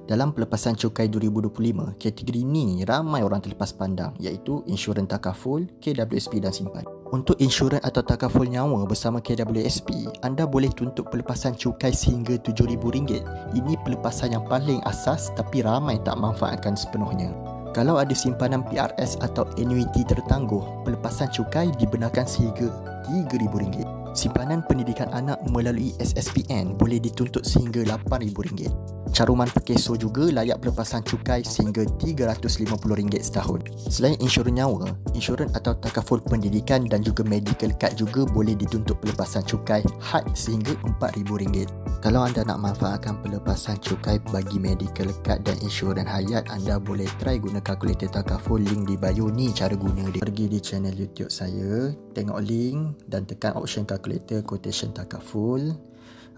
Dalam pelepasan cukai 2025, kategori ini ramai orang terlepas pandang, iaitu insurans takaful, KWSP dan simpan. Untuk insurans atau takaful nyawa bersama KWSP, anda boleh tuntut pelepasan cukai sehingga RM7,000. Ini pelepasan yang paling asas tapi ramai tak manfaatkan sepenuhnya. Kalau ada simpanan PRS atau annuiti tertangguh, pelepasan cukai dibenarkan sehingga RM3,000. Simpanan pendidikan anak melalui SSPN boleh dituntut sehingga RM8,000. Caruman pekeso juga layak pelepasan cukai sehingga RM350 setahun. Selain insurans nyawa, insurans atau takaful pendidikan dan juga medical card juga boleh dituntut pelepasan cukai had sehingga RM4,000. Kalau anda nak manfaatkan pelepasan cukai bagi medical card dan insurans hayat, anda boleh try guna kalkulator takaful. Link di bio ni cara guna dia. Pergi di channel YouTube saya, tengok link dan tekan option kalkulator quotation takaful.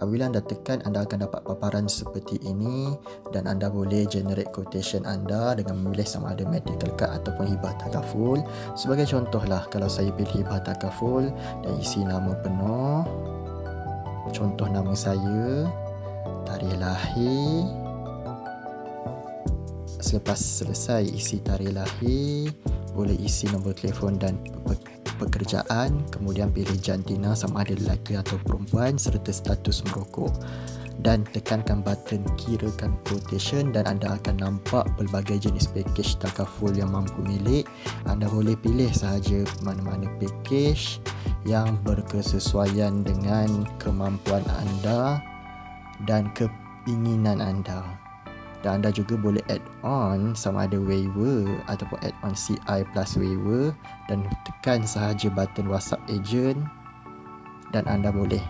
Apabila anda tekan, anda akan dapat paparan seperti ini dan anda boleh generate quotation anda dengan memilih sama ada medical card ataupun hibah takaful. Sebagai contohlah, kalau saya pilih hibah takaful dan isi nama penuh, contoh nama saya, tarikh lahir. Selepas selesai isi tarikh lahir, boleh isi nombor telefon dan pekerjaan, kemudian pilih jantina sama ada lelaki atau perempuan serta status merokok dan tekankan button kirakan quotation dan anda akan nampak pelbagai jenis package takaful yang mampu milik. Anda boleh pilih sahaja mana-mana package yang berkesesuaian dengan kemampuan anda dan keinginan anda. Dan anda juga boleh add on sama ada waiver ataupun add on CI plus waiver dan tekan sahaja button WhatsApp agent dan anda boleh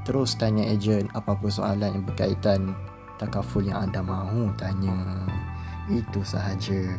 terus tanya agent apa-apa soalan yang berkaitan takaful yang anda mahu tanya. Itu sahaja.